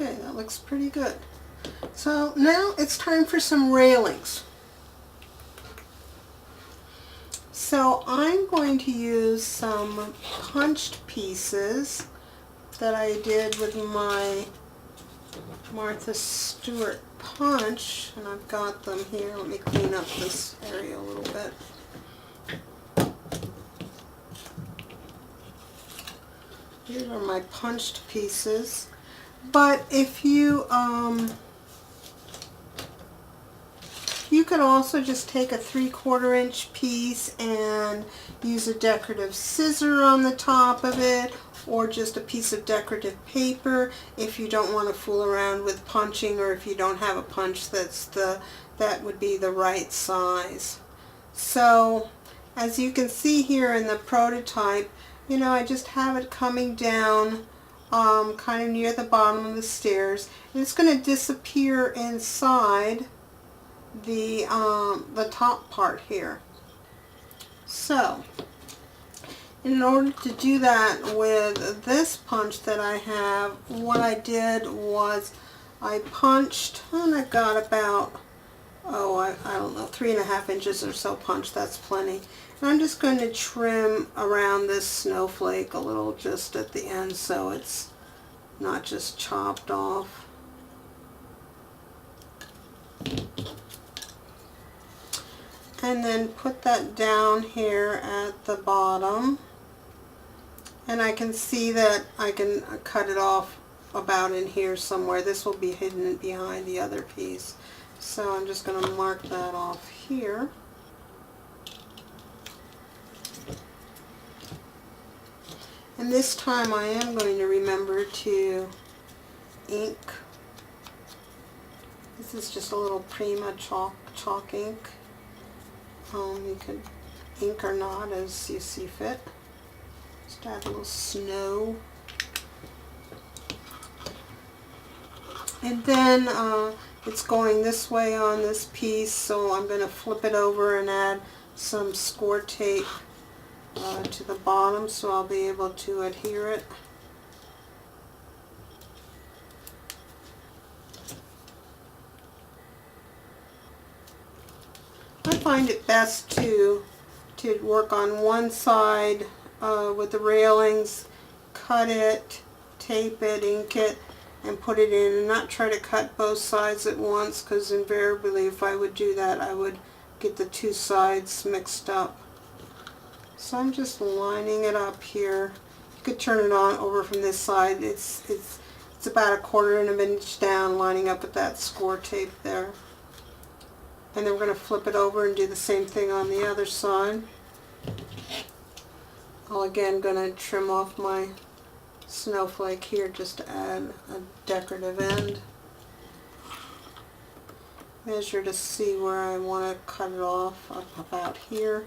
Okay, that looks pretty good. So now it's time for some railings. So I'm going to use some punched pieces that I did with my Martha Stewart punch, and I've got them here. Let me clean up this area a little bit. Here are my punched pieces. But if you you could also just take a 3/4 inch piece and use a decorative scissor on the top of it, or just a piece of decorative paper if you don't want to fool around with punching, or if you don't have a punch that would be the right size. So as you can see here in the prototype, you know, I just have it coming down kind of near the bottom of the stairs, and it's going to disappear inside the top part here. So in order to do that with this punch that I have, what I did was I punched, and I got about, I don't know, 3.5 inches or so punch. That's plenty. And I'm just going to trim around this snowflake a little just at the end so it's not just chopped off. And then put that down here at the bottom. And I can see that I can cut it off about in here somewhere. This will be hidden behind the other piece. So I'm just going to mark that off here. And this time I am going to remember to ink. This is just a little Prima chalk ink. You could ink or not as you see fit. Just add a little snow. And then it's going this way on this piece, so I'm going to flip it over and add some score tape to the bottom so I'll be able to adhere it. I find it best to work on one side with the railings, cut it, tape it, ink it, and put it in, and not try to cut both sides at once, because invariably if I would do that I would get the two sides mixed up. So I'm just lining it up here. You could turn it on over from this side. It's about 1/4 inch down, lining up with that score tape there. And then we're going to flip it over and do the same thing on the other side. I'm again going to trim off my snowflake here just to add a decorative end. Measure to see where I want to cut it off, up about here.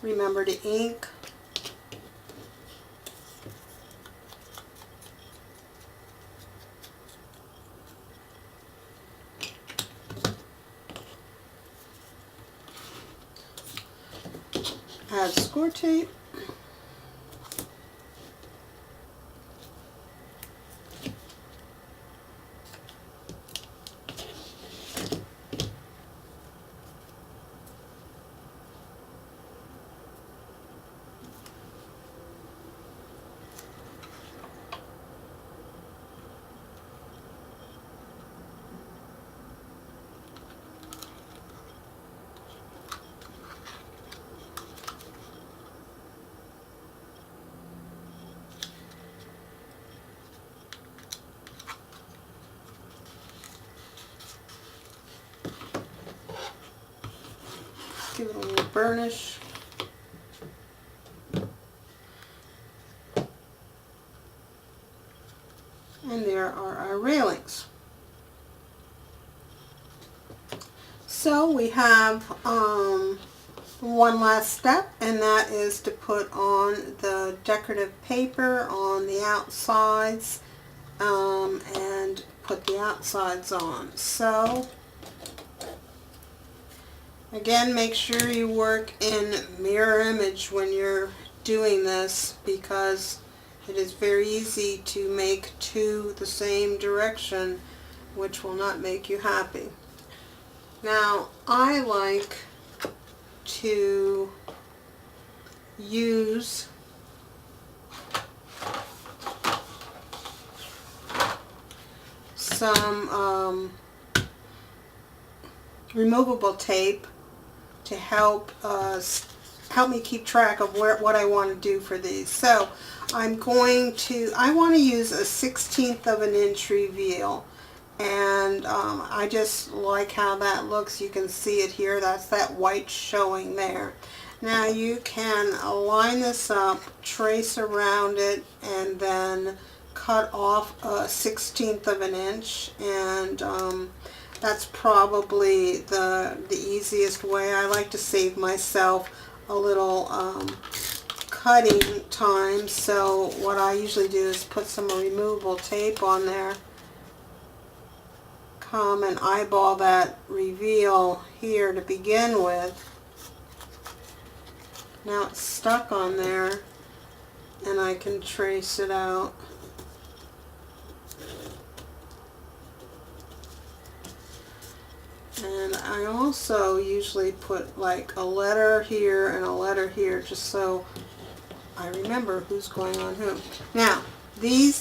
Remember to ink. Add score tape. Give it a little burnish. And there are our railings. So we have one last step, and that is to put on the decorative paper on the outsides and put the outsides on. So Again, make sure you work in mirror image when you're doing this, because it is very easy to make two the same direction, which will not make you happy. Now, I like to use some removable tape to help me keep track of what I want to do for these. So I want to use a 1/16 of an inch reveal, and I just like how that looks. You can see it here. That's that white showing there. Now you can line this up, trace around it, and then cut off a 1/16 of an inch, and that's probably the easiest way. I like to save myself a little cutting time, so what I usually do is put some removable tape on there, come and eyeball that reveal here to begin with. Now it's stuck on there, and I can trace it out. And I also usually put like a letter here and a letter here, just so I remember who's going on who. Now, the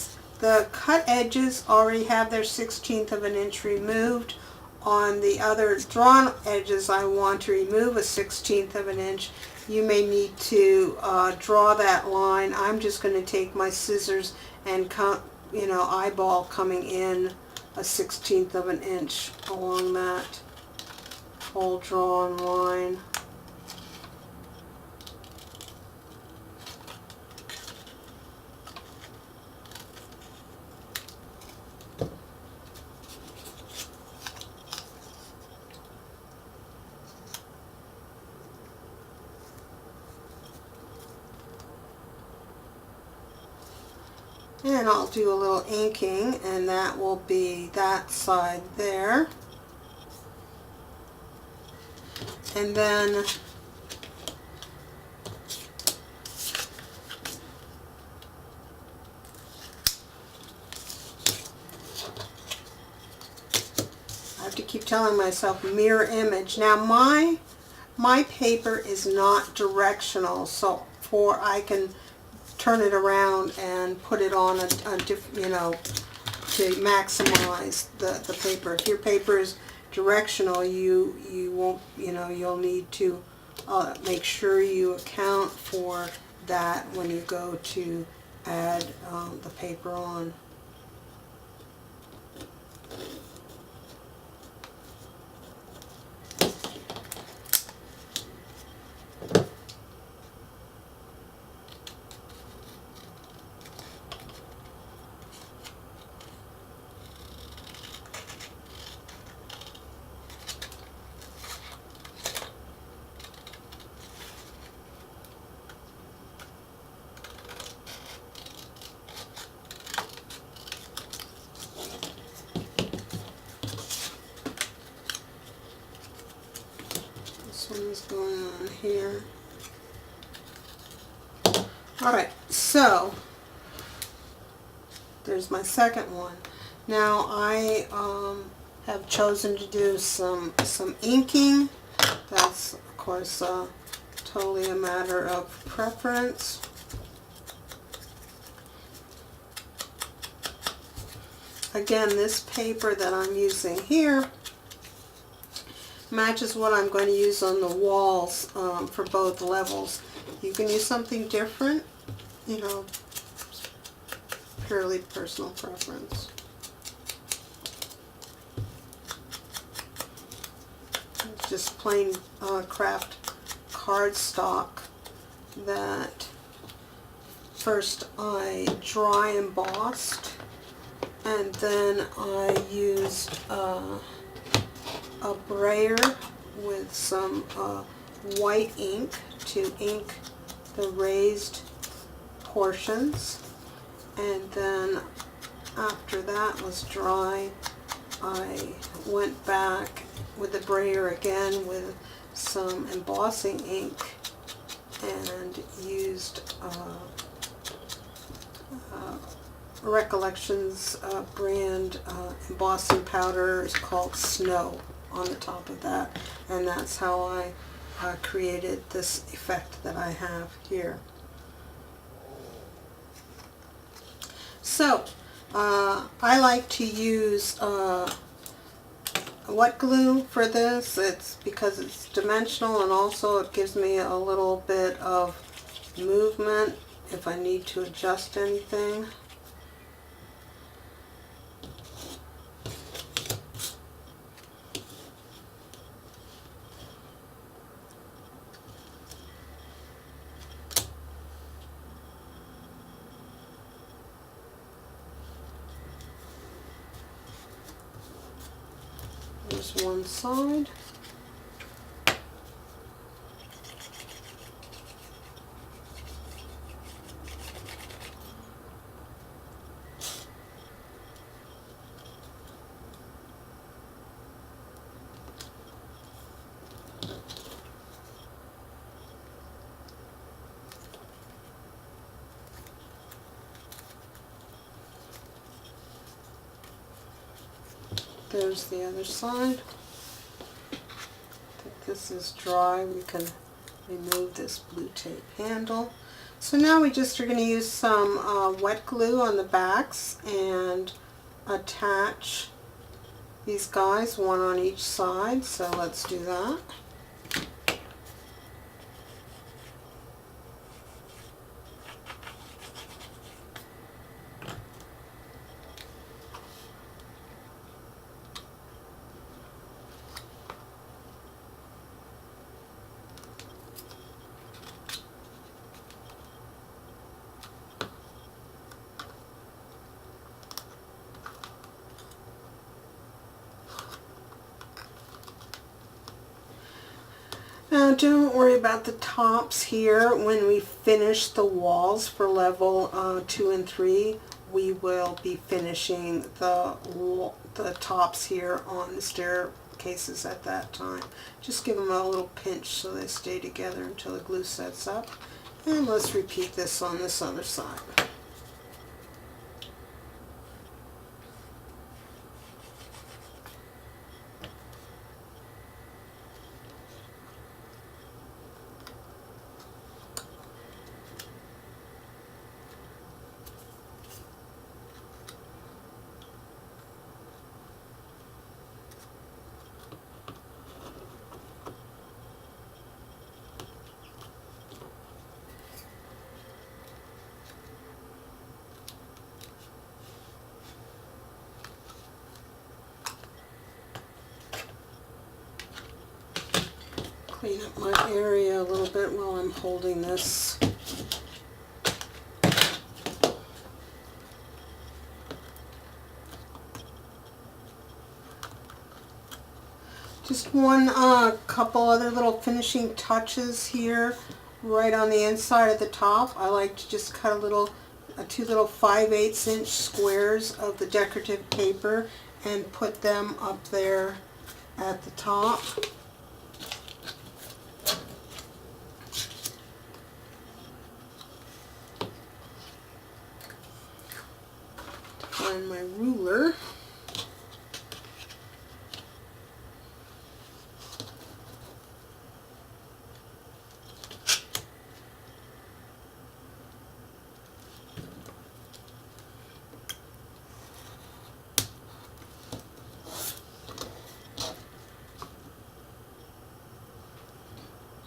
cut edges already have their 1/16 of an inch removed. On the other drawn edges, I want to remove a 1/16 of an inch. You may need to draw that line. I'm just going to take my scissors and eyeball coming in a 1/16 of an inch along that whole drawn line. And I'll do a little inking, and that will be that side there. And then I have to keep telling myself mirror image. Now my paper is not directional, so I can turn it around and put it on a different, to maximize the paper. If your paper is directional, you won't, you'll need to make sure you account for that when you go to add the paper on. One's going on here. Alright, so there's my second one. Now I have chosen to do some inking. That's of course totally a matter of preference. Again, this paper that I'm using here matches what I'm going to use on the walls for both levels. You can use something different, purely personal preference. It's just plain craft cardstock that first I dry embossed, and then I used a brayer with some white ink to ink the raised portions, and then after that was dry, I went back with the brayer again with some embossing ink and used Recollections brand embossing powder is called Snow on the top of that, and that's how I created this effect that I have here. So I like to use wet glue for this. It's because it's dimensional, and also it gives me a little bit of movement if I need to adjust anything. There's one side. There's the other side. If this is dry, we can remove this blue tape handle. So now we just are going to use some wet glue on the backs and attach these guys, one on each side. So let's do that. Now don't worry about the tops here. When we finish the walls for level 2 and 3, we will be finishing the tops here on the staircases at that time. Just give them a little pinch so they stay together until the glue sets up. And let's repeat this on this other side. Clean up my area a little bit while I'm holding this. Just one couple other little finishing touches here right on the inside of the top. I like to just cut two little 5/8 inch squares of the decorative paper and put them up there at the top. Find my ruler.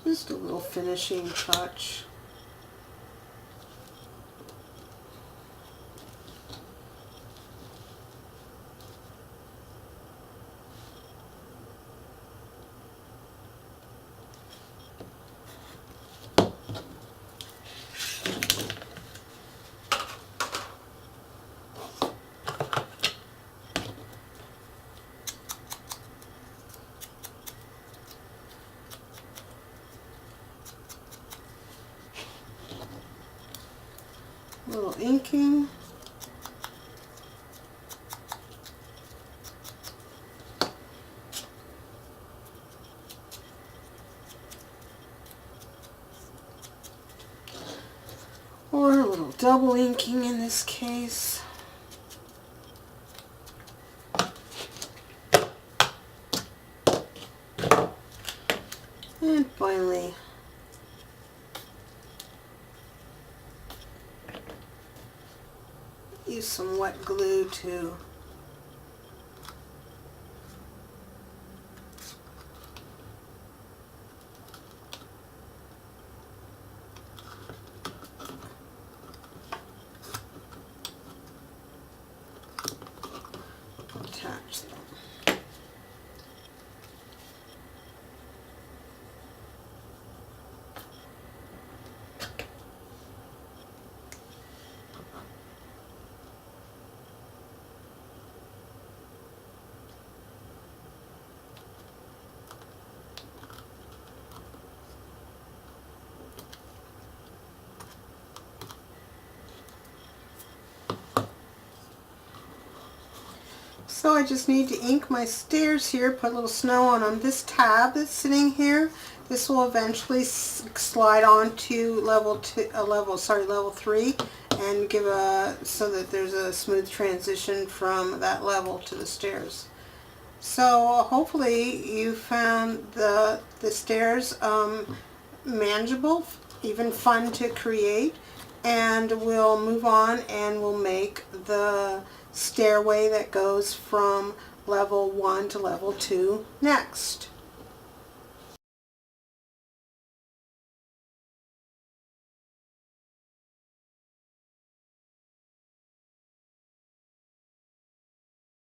Just a little finishing touch. Little inking. double inking in this case. And finally, use some wet glue to attach them. So I just need to ink my stairs here, put a little snow on them. This tab that's sitting here, this will eventually slide on to level 3, and give so that there's a smooth transition from that level to the stairs. So hopefully you found the stairs manageable, even fun to create, and we'll move on and we'll make the stairway that goes from level 1 to level 2 next.